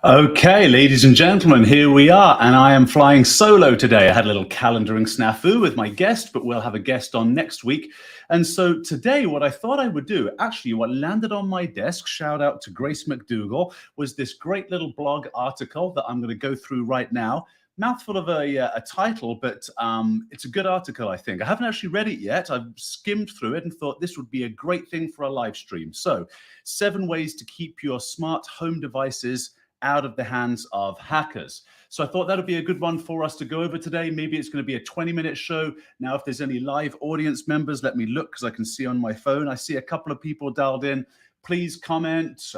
Okay, ladies and gentlemen, here we are, and I am flying solo today. I had a little calendaring snafu with my guest, but we'll have a guest on next week. And so today, what I thought I would do, actually, what landed on my desk, shout out to Grace McDougall, was this great little blog article that I'm going to go through right now. Mouthful of a title, but it's a good article, I think. I haven't actually read it yet. I've skimmed through it and thought this would be a great thing for a live stream. So, 7 ways to keep your smart home devices out of the hands of hackers. So I thought that would be a good one for us to go over today. Maybe it's going to be a 20-minute show. Now, if there's any live audience members, let me look because I can see on my phone. I see a couple of people dialed in. Please comment,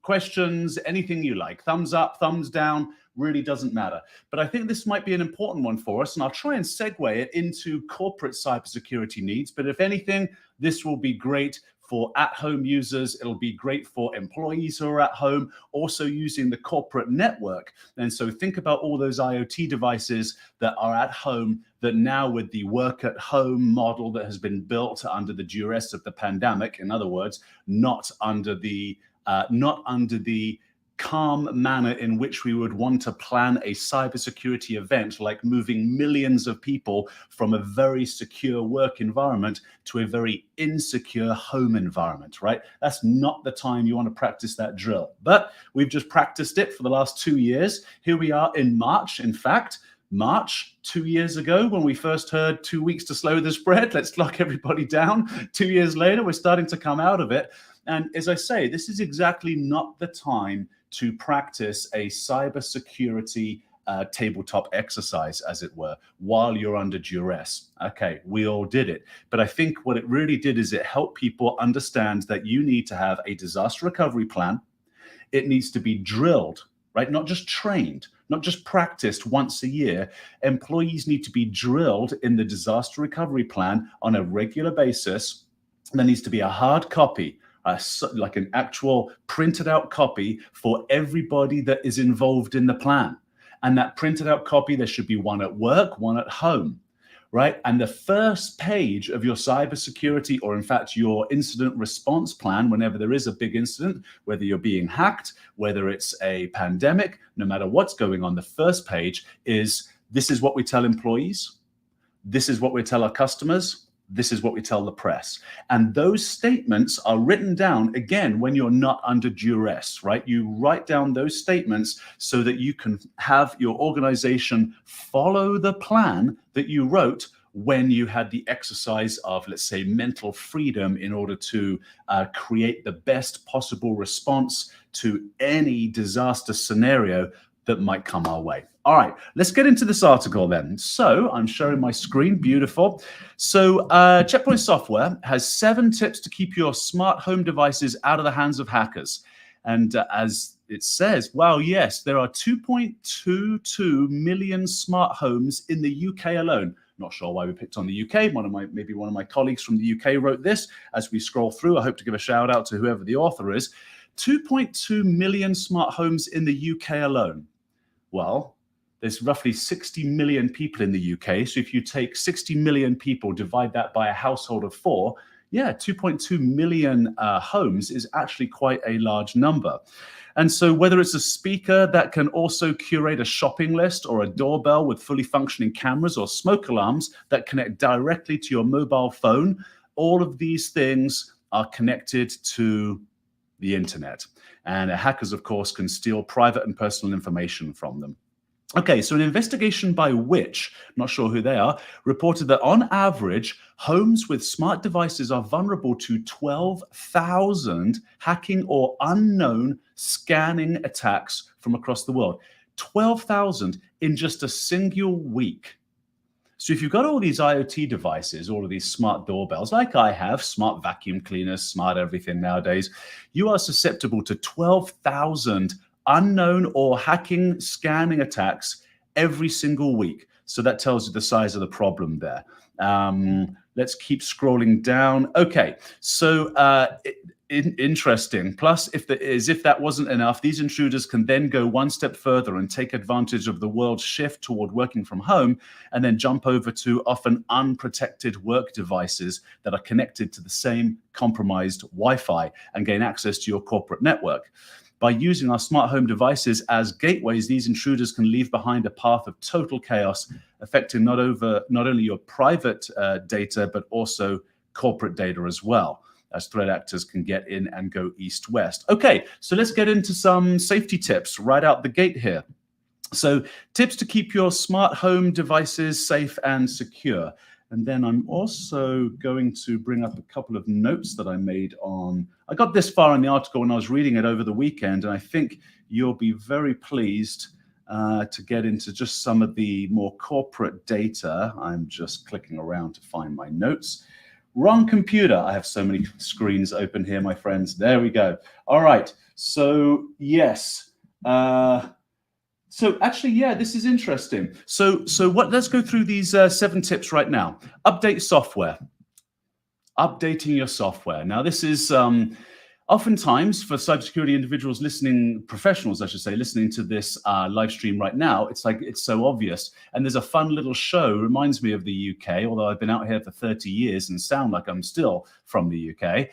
questions, anything you like. Thumbs up, thumbs down, really doesn't matter. But I think this might be an important one for us, and I'll try and segue it into corporate cybersecurity needs. But if anything, this will be great for at-home users. It'll be great for employees who are at home, also using the corporate network. And so think about all those IoT devices that are at home that now, with the work at home model that has been built under the duress of the pandemic, in other words, not under the calm manner in which we would want to plan a cybersecurity event, like moving millions of people from a very secure work environment to a very insecure home environment, right? That's not the time you want to practice that drill. But we've just practiced it for the last 2 years. Here we are in March, in fact. March 2 years ago, when we first heard 2 weeks to slow the spread, let's lock everybody down. 2 years later, we're starting to come out of it. And as I say, this is exactly not the time to practice a cybersecurity tabletop exercise, as it were, while you're under duress. Okay, we all did it. But I think what it really did is it helped people understand that you need to have a disaster recovery plan. It needs to be drilled, right? Not just trained, not just practiced once a year. Employees need to be drilled in the disaster recovery plan on a regular basis. There needs to be a hard copy, like an actual printed out copy for everybody that is involved in the plan. And that printed out copy, there should be one at work, one at home, right? And the first page of your cybersecurity, or in fact, your incident response plan, whenever there is a big incident, whether you're being hacked, whether it's a pandemic, no matter what's going on, the first page is, this is what we tell employees. This is what we tell our customers. This is what we tell the press. And those statements are written down, again, when you're not under duress, right? You write down those statements so that you can have your organization follow the plan that you wrote when you had the exercise of, let's say, mental freedom in order to create the best possible response to any disaster scenario that might come our way. All right, let's get into this article then. So I'm sharing my screen, beautiful. So Checkpoint Software has 7 tips to keep your smart home devices out of the hands of hackers. And as it says, wow, yes, there are 2.22 million smart homes in the UK alone. Not sure why we picked on the UK. Maybe one of my colleagues from the UK wrote this. As we scroll through, I hope to give a shout out to whoever the author is. 2.2 million smart homes in the UK alone. Well, there's roughly 60 million people in the UK. So if you take 60 million people, divide that by a household of 4, yeah, 2.2 million homes is actually quite a large number. And so whether it's a speaker that can also curate a shopping list, or a doorbell with fully functioning cameras, or smoke alarms that connect directly to your mobile phone, all of these things are connected to the internet. And hackers, of course, can steal private and personal information from them. Okay, so an investigation by Which, not sure who they are, reported that on average, homes with smart devices are vulnerable to 12,000 hacking or unknown scanning attacks from across the world. 12,000 in just a single week. So if you've got all these IoT devices, all of these smart doorbells, like I have, smart vacuum cleaners, smart everything nowadays, you are susceptible to 12,000 unknown or hacking scanning attacks every single week. So that tells you the size of the problem there. Let's keep scrolling down. Okay, so interesting. Plus, if that wasn't enough, these intruders can then go one step further and take advantage of the world's shift toward working from home, and then jump over to often unprotected work devices that are connected to the same compromised Wi-Fi and gain access to your corporate network. By using our smart home devices as gateways, these intruders can leave behind a path of total chaos, affecting not only your private data, but also corporate data as well, as threat actors can get in and go east-west. Okay, so let's get into some safety tips right out the gate here. So tips to keep your smart home devices safe and secure. And then I'm also going to bring up a couple of notes that I made on, I got this far in the article when I was reading it over the weekend, and I think you'll be very pleased to get into just some of the more corporate data. I'm just clicking around to find my notes. Wrong computer. I have so many screens open here, my friends. There we go. All right. So yes. So actually, yeah, this is interesting. So let's go through these 7 tips right now. Update software. Updating your software. Now, this is oftentimes for cybersecurity individuals listening, professionals, I should say, listening to this live stream right now, it's like, it's so obvious. And there's a fun little show, reminds me of the UK, although I've been out here for 30 years and sound like I'm still from the UK.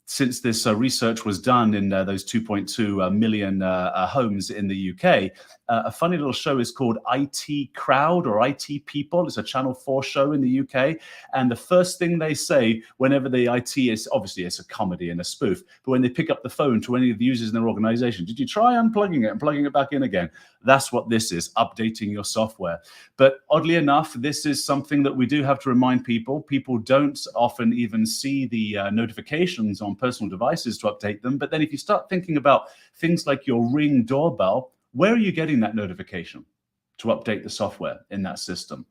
Since this research was done in those 2.2 million homes in the UK, a funny little show is called IT Crowd or IT People. It's a Channel 4 show in the UK. And the first thing they say whenever the IT is, obviously it's a comedy and a spoof, but when they pick up the phone to any of the users in their organization, did you try unplugging it and plugging it back in again? That's what this is, updating your software. But oddly enough, this is something that we do have to remind people. People don't often even see the notifications on personal devices to update them. But then if you start thinking about things like your Ring doorbell, where are you getting that notification to update the software in that system?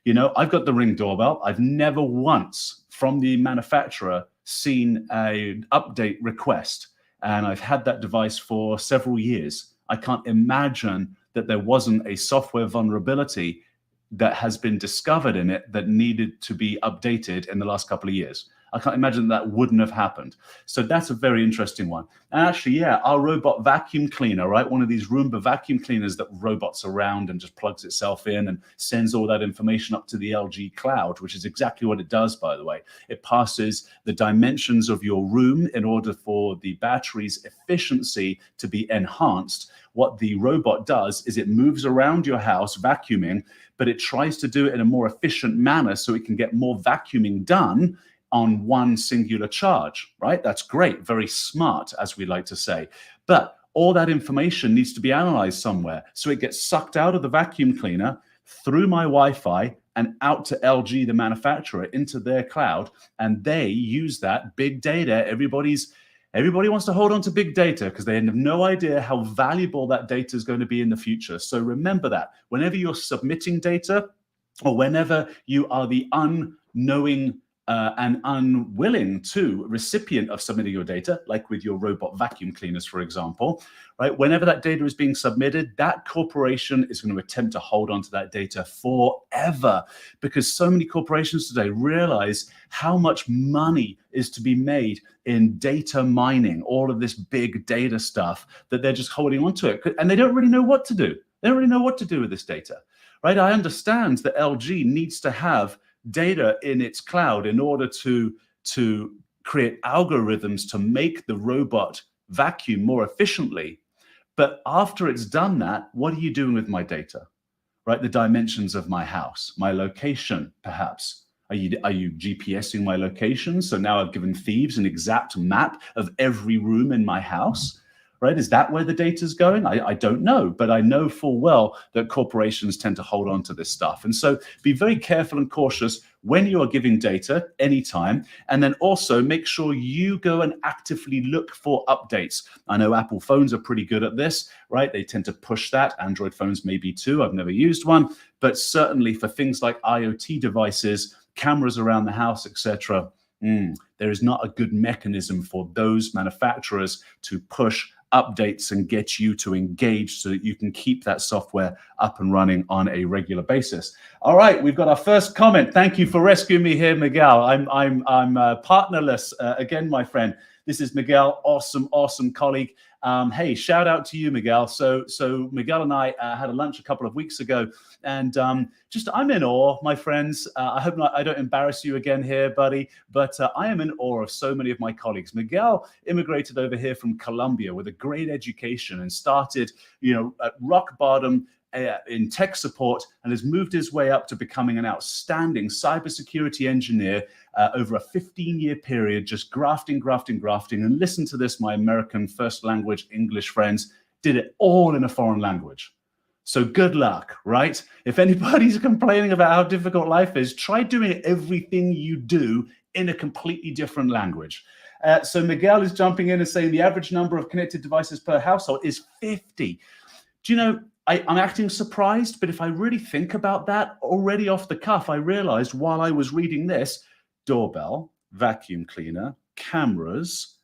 You know, I've got the Ring doorbell. I've never once from the manufacturer seen an update request. And I've had that device for several years. I can't imagine that there wasn't a software vulnerability that has been discovered in it that needed to be updated in the last couple of years. I can't imagine that wouldn't have happened. So that's a very interesting one. And actually, yeah, our robot vacuum cleaner, right? One of these Roomba vacuum cleaners that robots around and just plugs itself in and sends all that information up to the LG cloud, which is exactly what it does, by the way. It passes the dimensions of your room in order for the battery's efficiency to be enhanced. What the robot does is it moves around your house vacuuming, but it tries to do it in a more efficient manner so it can get more vacuuming done on one singular charge, right? That's great, very smart, as we like to say. But all that information needs to be analyzed somewhere. So it gets sucked out of the vacuum cleaner through my Wi-Fi and out to LG, the manufacturer, into their cloud. And they use that big data. Everybody wants to hold on to big data because they have no idea how valuable that data is going to be in the future. So remember that whenever you're submitting data or whenever you are the unknowing and unwilling to recipient of submitting your data, like with your robot vacuum cleaners, for example, right? Whenever that data is being submitted, that corporation is going to attempt to hold on to that data forever because so many corporations today realize how much money is to be made in data mining, all of this big data stuff, that they're just holding on to it. And they don't really know what to do. They don't really know what to do with this data, right? I understand that LG needs to have data in its cloud in order to create algorithms to make the robot vacuum more efficiently. But after it's done that, what are you doing with my data, right? The dimensions of my house, my location, perhaps. Are you GPSing my location? So now I've given thieves an exact map of every room in my house, right? Is that where the data is going? I don't know, but I know full well that corporations tend to hold on to this stuff. And so be very careful and cautious when you are giving data anytime. And then also make sure you go and actively look for updates. I know Apple phones are pretty good at this, right? They tend to push that. Android phones maybe too. I've never used one, but certainly for things like IoT devices, cameras around the house, etc., there is not a good mechanism for those manufacturers to push updates and get you to engage so that you can keep that software up and running on a regular basis. All right, we've got our first comment. Thank you for rescuing me here, Miguel. I'm partnerless again, my friend. This is Miguel, awesome colleague. Hey, shout out to you, Miguel. So Miguel and I had a lunch a couple of weeks ago, and I'm in awe, my friends. I hope I don't embarrass you again here, buddy, but I am in awe of so many of my colleagues. Miguel immigrated over here from Colombia with a great education and started, at rock bottom in tech support, and has moved his way up to becoming an outstanding cybersecurity engineer over a 15-year period, just grafting. And listen to this, my American first language English friends, did it all in a foreign language. So good luck, right? If anybody's complaining about how difficult life is, try doing everything you do in a completely different language. So Miguel is jumping in and saying the average number of connected devices per household is 50. Do you know, I'm acting surprised, but if I really think about that, already off the cuff, I realized while I was reading this, doorbell, vacuum cleaner, cameras,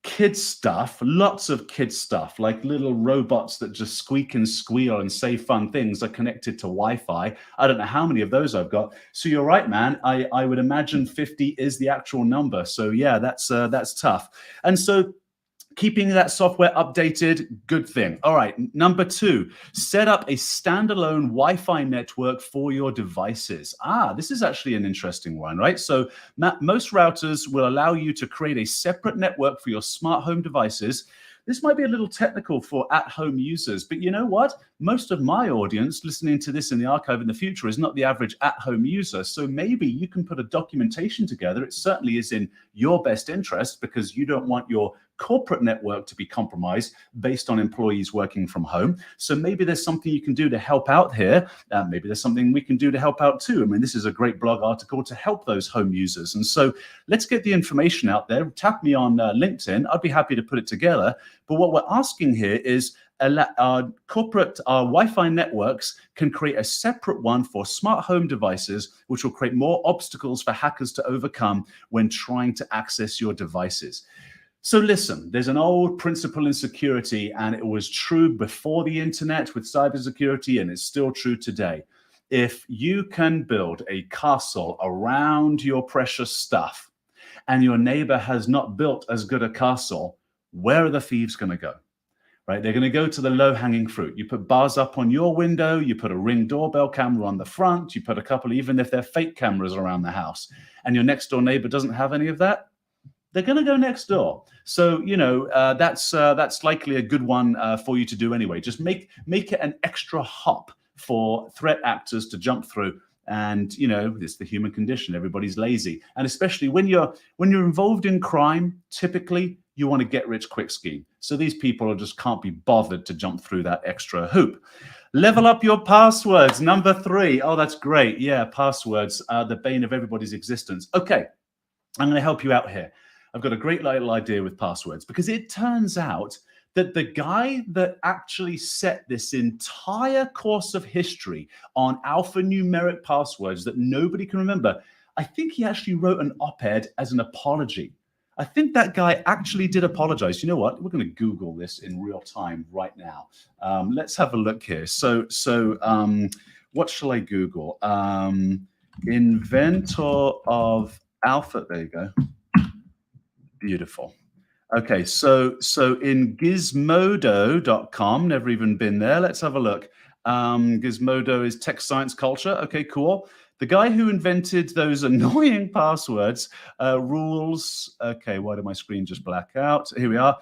kids stuff, lots of kids stuff, like little robots that just squeak and squeal and say fun things are connected to Wi-Fi. I don't know how many of those I've got. So you're right, man. I would imagine 50 is the actual number. So yeah, that's tough. And so keeping that software updated, good thing. All right, number 2, set up a standalone Wi-Fi network for your devices. This is actually an interesting one, right? So most routers will allow you to create a separate network for your smart home devices. This might be a little technical for at-home users, but you know what? Most of my audience listening to this in the archive in the future is not the average at-home user. So maybe you can put a documentation together. It certainly is in your best interest because you don't want your corporate network to be compromised based on employees working from home. So maybe there's something you can do to help out here. Maybe there's something we can do to help out too. I mean, this is a great blog article to help those home users. And so let's get the information out there. Tap me on LinkedIn. I'd be happy to put it together. But what we're asking here is our Wi-Fi networks can create a separate one for smart home devices, which will create more obstacles for hackers to overcome when trying to access your devices. So listen, there's an old principle in security, and it was true before the internet with cybersecurity, and it's still true today. If you can build a castle around your precious stuff and your neighbor has not built as good a castle, where are the thieves going to go? Right? They're going to go to the low-hanging fruit. You put bars up on your window, you put a Ring doorbell camera on the front, you put a couple, even if they're fake cameras around the house, and your next door neighbor doesn't have any of that, they're going to go next door. So, that's likely a good one for you to do anyway. Just make it an extra hop for threat actors to jump through. And, it's the human condition. Everybody's lazy. And especially when you're involved in crime, typically you want to get rich quick scheme. So these people just can't be bothered to jump through that extra hoop. Level up your passwords. Number 3. Oh, that's great. Yeah, passwords are the bane of everybody's existence. Okay, I'm going to help you out here. I've got a great little idea with passwords, because it turns out that the guy that actually set this entire course of history on alphanumeric passwords that nobody can remember, I think he actually wrote an op-ed as an apology. I think that guy actually did apologize. You know what? We're going to Google this in real time right now. Let's have a look here. So what shall I Google? Inventor of alpha. There you go. Beautiful. Okay, so in gizmodo.com, never even been there. Let's have a look. Gizmodo is tech science culture. Okay, cool. The guy who invented those annoying passwords rules. Okay, why did my screen just black out? Here we are.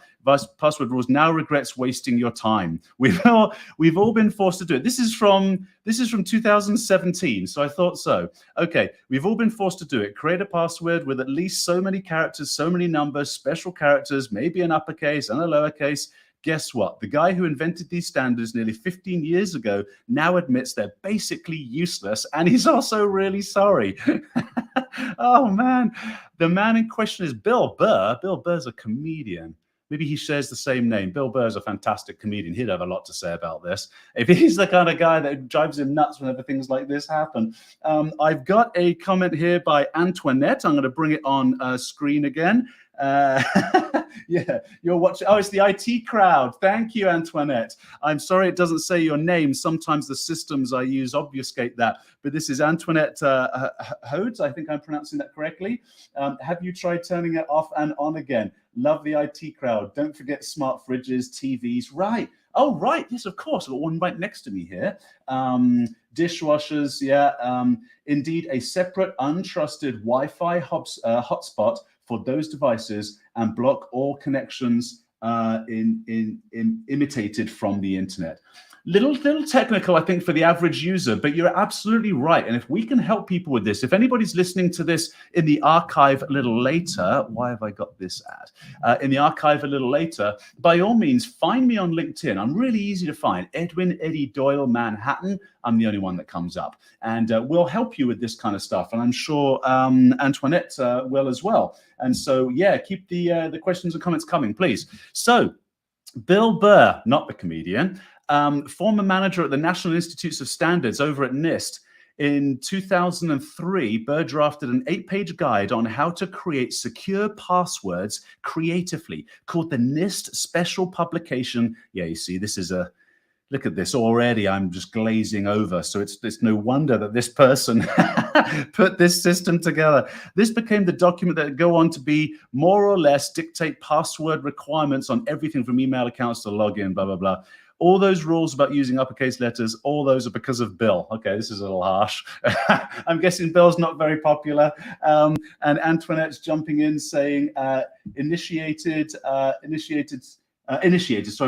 Password rules now regrets wasting your time. We've all been forced to do it. This is from 2017, so I thought so. Okay, we've all been forced to do it. Create a password with at least so many characters, so many numbers, special characters, maybe an uppercase and a lowercase. Guess what? The guy who invented these standards nearly 15 years ago now admits they're basically useless, and he's also really sorry. Oh, man. The man in question is Bill Burr. Bill Burr's a comedian. Maybe he shares the same name. Bill Burr's a fantastic comedian. He'd have a lot to say about this. If he's the kind of guy that drives him nuts whenever things like this happen. I've got a comment here by Antoinette. I'm going to bring it on screen again. Yeah, you're watching. Oh, it's the IT crowd. Thank you, Antoinette. I'm sorry it doesn't say your name. Sometimes the systems I use obfuscate that. But this is Antoinette Hodes. I think I'm pronouncing that correctly. Have you tried turning it off and on again? Love the IT crowd. Don't forget smart fridges, TVs. Right. Oh, right. Yes, of course. I've got one right next to me here. Dishwashers. Yeah. Indeed, a separate untrusted Wi-Fi hotspot for those devices and block all connections imitated from the internet. Little technical, I think, for the average user, but you're absolutely right. And if we can help people with this, if anybody's listening to this in the archive a little later, why have I got this ad? In the archive a little later, by all means, find me on LinkedIn. I'm really easy to find. Edwin-Eddie Doyle Manhattan. I'm the only one that comes up. And we'll help you with this kind of stuff. And I'm sure Antoinette will as well. And so, yeah, keep the questions and comments coming, please. So, Bill Burr, not the comedian, former manager at the National Institutes of Standards over at NIST. In 2003, Burr drafted an 8-page guide on how to create secure passwords creatively called the NIST Special Publication. Yeah, you see, this is a... Look at this already. I'm just glazing over. So it's no wonder that this person put this system together. This became the document that would go on to be more or less dictate password requirements on everything from email accounts to login, blah, blah, blah. All those rules about using uppercase letters, all those are because of Bill. Okay, this is a little harsh. I'm guessing Bill's not very popular. And Antoinette's jumping in saying initiated, sorry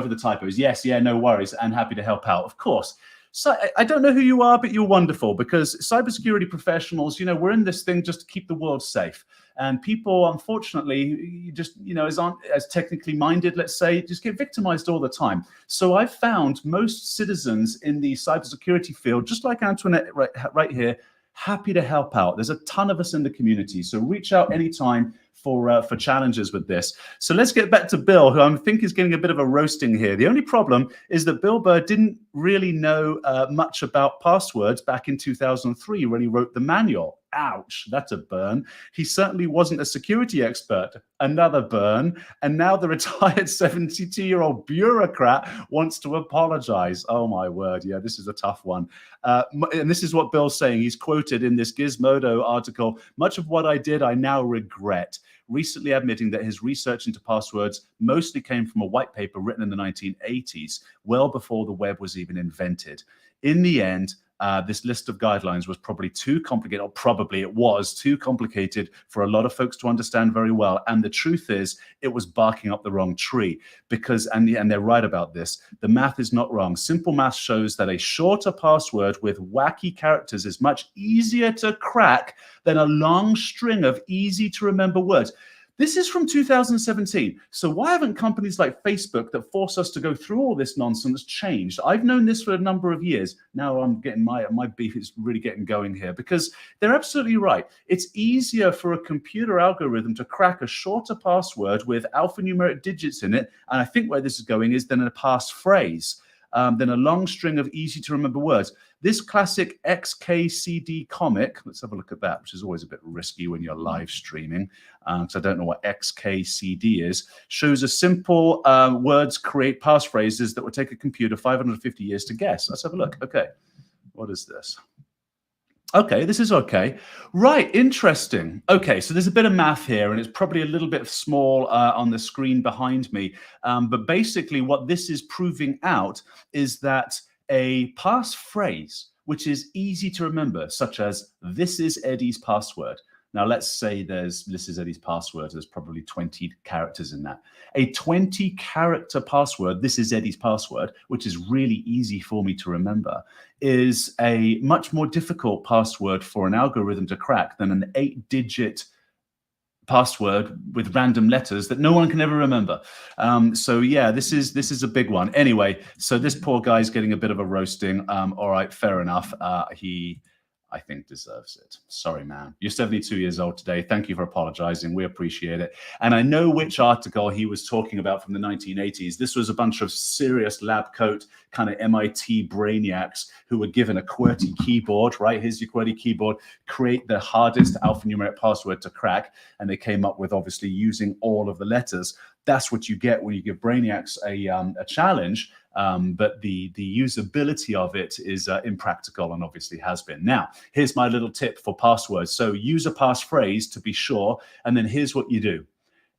for the typos. Yes, yeah, no worries, and happy to help out, of course. So I don't know who you are, but you're wonderful, because cybersecurity professionals, we're in this thing just to keep the world safe. And people, unfortunately, just, aren't as technically minded, let's say, just get victimized all the time. So I've found most citizens in the cybersecurity field, just like Antoinette right here, happy to help out. There's a ton of us in the community, so reach out anytime for challenges with this. So let's get back to Bill, who I think is getting a bit of a roasting here. The only problem is that Bill Burr didn't really know much about passwords back in 2003 when he wrote the manual. Ouch, that's a burn. He certainly wasn't a security expert. Another burn. And now the retired 72-year-old bureaucrat wants to apologize. Oh, my word. Yeah, this is a tough one. And this is what Bill's saying. He's quoted in this Gizmodo article, "Much of what I did, I now regret," recently admitting that his research into passwords mostly came from a white paper written in the 1980s, well before the web was even invented. In the end, this list of guidelines was probably too complicated, or probably it was too complicated for a lot of folks to understand very well. And the truth is, it was barking up the wrong tree, because, and they're right about this, the math is not wrong. Simple math shows that a shorter password with wacky characters is much easier to crack than a long string of easy to remember words. This is from 2017. So why haven't companies like Facebook that force us to go through all this nonsense changed? I've known this for a number of years. Now I'm getting my beef is really getting going here, because they're absolutely right. It's easier for a computer algorithm to crack a shorter password with alphanumeric digits in it, and I think where this is going is than a passphrase, than a long string of easy to remember words. This classic XKCD comic, let's have a look at that, which is always a bit risky when you're live streaming, because I don't know what XKCD is, shows a simple words create passphrases that would take a computer 550 years to guess. Let's have a look. Okay, what is this? Okay, this is okay. Right, interesting. Okay, so there's a bit of math here, and it's probably a little bit small on the screen behind me. But basically what this is proving out is that a passphrase, which is easy to remember, such as "this is Eddie's password." Now, let's say this is Eddie's password. There's probably 20 characters in that. A 20-character password, "this is Eddie's password," which is really easy for me to remember, is a much more difficult password for an algorithm to crack than an 8-digit password with random letters that no one can ever remember. So yeah, this is a big one. Anyway, so this poor guy's getting a bit of a roasting. All right, fair enough. He, I think, deserves it. Sorry, man. You're 72 years old today. Thank you for apologizing. We appreciate it. And I know which article he was talking about from the 1980s. This was a bunch of serious lab coat kind of MIT brainiacs who were given a QWERTY keyboard, right? Here's your QWERTY keyboard. Create the hardest alphanumeric password to crack. And they came up with, obviously, using all of the letters. That's what you get when you give brainiacs a challenge. But the usability of it is impractical and obviously has been. Now, here's my little tip for passwords. So use a passphrase to be sure. And then here's what you do.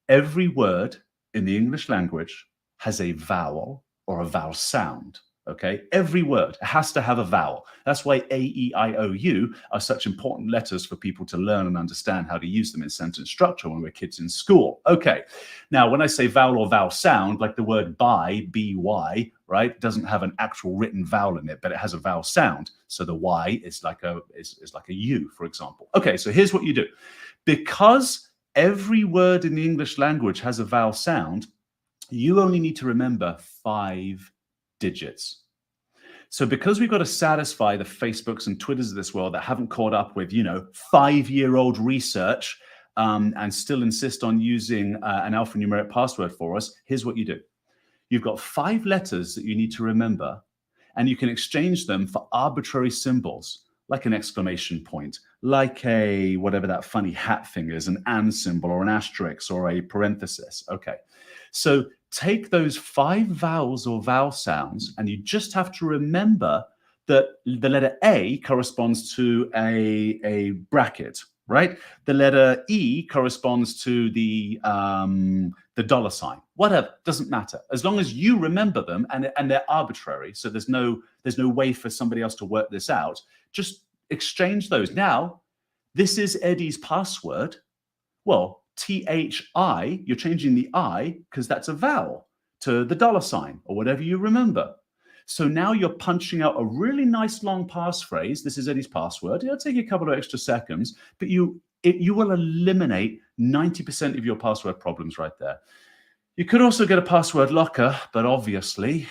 Every word in the English language has a vowel or a vowel sound. Okay, every word has to have a vowel. That's why A, E, I, O, U are such important letters for people to learn and understand how to use them in sentence structure when we're kids in school. Okay, now when I say vowel or vowel sound, like the word buy, B-Y, right, doesn't have an actual written vowel in it, but it has a vowel sound. So the Y is like a U, for example. Okay, so here's what you do. Because every word in the English language has a vowel sound, you only need to remember 5 digits. So because we've got to satisfy the Facebooks and Twitters of this world that haven't caught up with, 5-year-old research and still insist on using an alphanumeric password for us, here's what you do. You've got 5 letters that you need to remember, and you can exchange them for arbitrary symbols, like an exclamation point, like a, whatever that funny hat thing is, an and symbol or an asterisk or a parenthesis. Okay, so take those 5 vowels or vowel sounds, and you just have to remember that the letter A corresponds to a bracket, right? The letter E corresponds to the dollar sign. Whatever, doesn't matter. As long as you remember them and they're arbitrary, so there's no way for somebody else to work this out. Just exchange those. Now, this is Eddie's password. Well, THI, you're changing the I because that's a vowel to the dollar sign or whatever you remember. So now you're punching out a really nice long passphrase. This is Eddie's password. It'll take you a couple of extra seconds, but you will eliminate 90% of your password problems right there. You could also get a password locker, but obviously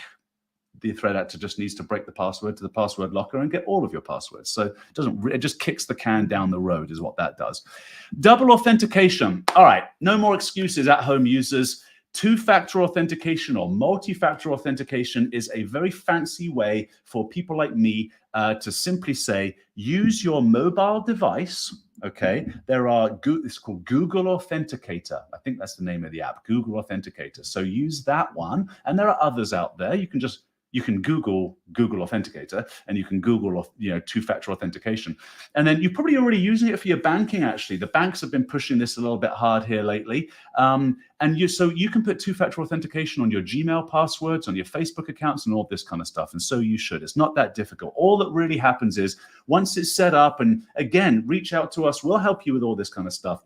the threat actor just needs to break the password to the password locker and get all of your passwords. So it just kicks the can down the road is what that does. Double authentication. All right, no more excuses at home users. Two-factor authentication or multi-factor authentication is a very fancy way for people like me to simply say, use your mobile device. Okay, it's called Google Authenticator. I think that's the name of the app, Google Authenticator. So use that one. And there are others out there. You can Google Authenticator and you can Google, two-factor authentication. And then you're probably already using it for your banking, actually. The banks have been pushing this a little bit hard here lately. So you can put two-factor authentication on your Gmail passwords, on your Facebook accounts and all this kind of stuff. And so you should. It's not that difficult. All that really happens is once it's set up, and again, reach out to us. We'll help you with all this kind of stuff.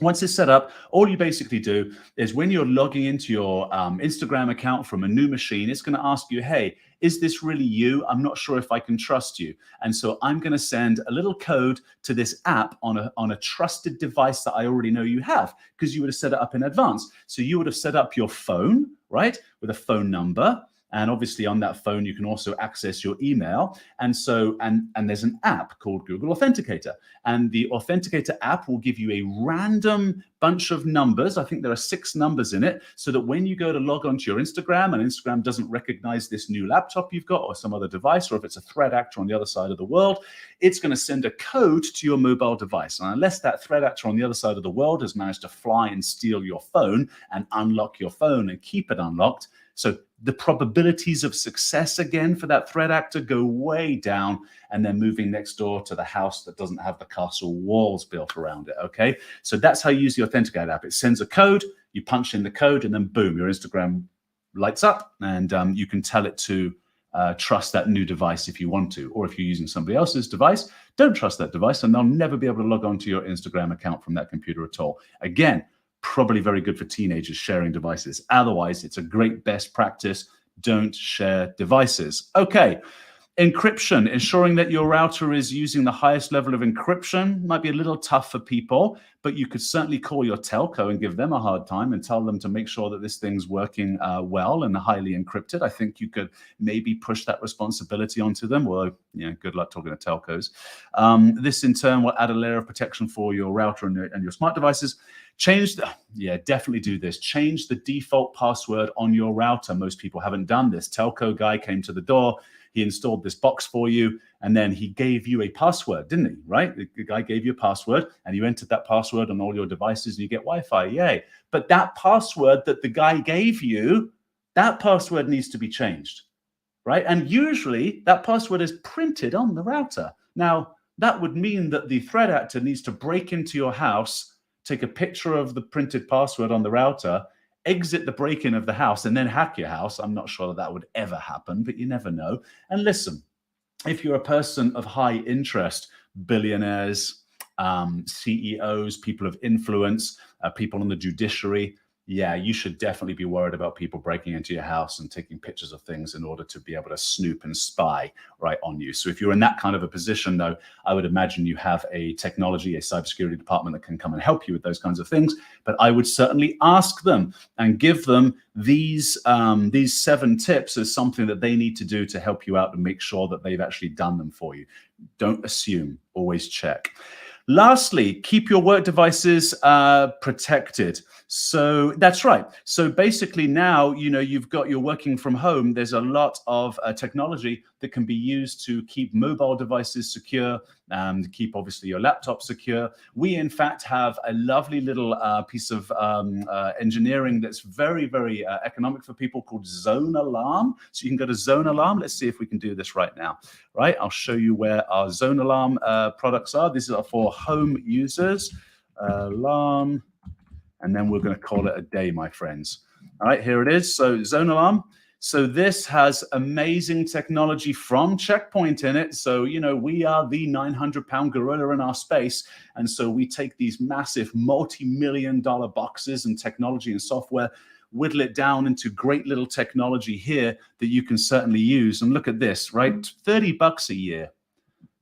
Once it's set up, all you basically do is when you're logging into your Instagram account from a new machine, it's going to ask you, hey, is this really you? I'm not sure if I can trust you. And so I'm going to send a little code to this app on a trusted device that I already know you have, because you would have set it up in advance. So you would have set up your phone, right, with a phone number. And obviously on that phone, you can also access your email. And so, and there's an app called Google Authenticator. And the Authenticator app will give you a random bunch of numbers. I think there are 6 numbers in it, so that when you go to log onto your Instagram and Instagram doesn't recognize this new laptop you've got or some other device, or if it's a threat actor on the other side of the world, it's going to send a code to your mobile device. And unless that threat actor on the other side of the world has managed to fly and steal your phone and unlock your phone and keep it unlocked, so the probabilities of success again for that threat actor go way down, and they're moving next door to the house that doesn't have the castle walls built around it, okay? So that's how you use the Authenticator app. It sends a code, you punch in the code, and then boom, your Instagram lights up, and you can tell it to trust that new device if you want to. Or if you're using somebody else's device, don't trust that device, and they'll never be able to log on to your Instagram account from that computer at all. Again, probably very good for teenagers sharing devices. Otherwise, it's a great best practice. Don't share devices. Okay, encryption, ensuring that your router is using the highest level of encryption might be a little tough for people, but you could certainly call your telco and give them a hard time and tell them to make sure that this thing's working well and highly encrypted. I think you could maybe push that responsibility onto them. Well, good luck talking to telcos. This in turn will add a layer of protection for your router and your smart devices. Definitely do this. Change the default password on your router. Most people haven't done this. Telco guy came to the door. he installed this box for you, and then he gave you a password, didn't he? Right? The guy gave you a password, and you entered that password on all your devices, and you get Wi-Fi. Yay! But that password that the guy gave you, that password needs to be changed, right? And usually that password is printed on the router. Now, that would mean that the threat actor needs to break into your house, take a picture of the printed password on the router, exit the break-in of the house, and then hack your house. I'm not sure that would ever happen, but you never know. And listen, if you're a person of high interest, billionaires, CEOs, people of influence, people on the judiciary, yeah, you should definitely be worried about people breaking into your house and taking pictures of things in order to be able to snoop and spy right on you. So if you're in that kind of a position, though, I would imagine you have a technology, a cybersecurity department that can come and help you with those kinds of things. But I would certainly ask them and give them these 7 tips as something that they need to do to help you out and make sure that they've actually done them for you. Don't assume, always check. Lastly, keep your work devices protected. So that's right. So basically now, you're working from home. There's a lot of technology that can be used to keep mobile devices secure and keep obviously your laptop secure. We in fact have a lovely little piece of engineering that's very, very economic for people called Zone Alarm. So you can go to Zone Alarm. Let's see if we can do this right now. Right, I'll show you where our Zone Alarm products are. This is for home users. Alarm, and then we're going to call it a day, my friends. All right, here it is. So Zone Alarm. So this has amazing technology from Check Point in it. So, we are the 900-pound gorilla in our space. And so we take these massive multi-million-dollar boxes and technology and software, whittle it down into great little technology here that you can certainly use. And look at this, right? $30 a year.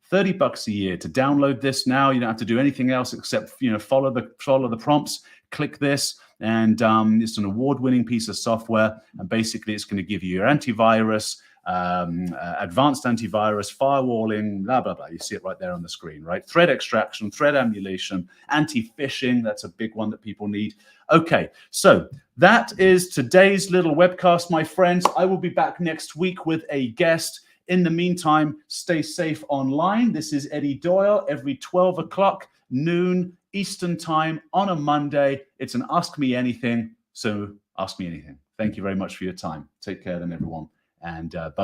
$30 a year to download this now. You don't have to do anything else except follow the prompts, click this, and it's an award-winning piece of software. And basically, it's going to give you your antivirus, advanced antivirus, firewalling, blah, blah, blah. You see it right there on the screen, right? Threat extraction, threat emulation, anti-phishing. That's a big one that people need. Okay, so that is today's little webcast, my friends. I will be back next week with a guest. In the meantime, stay safe online. This is Eddie Doyle every 12 o'clock, noon Eastern time on a Monday. It's an Ask Me Anything. So ask me anything. Thank you very much for your time. Take care then, everyone. And bye.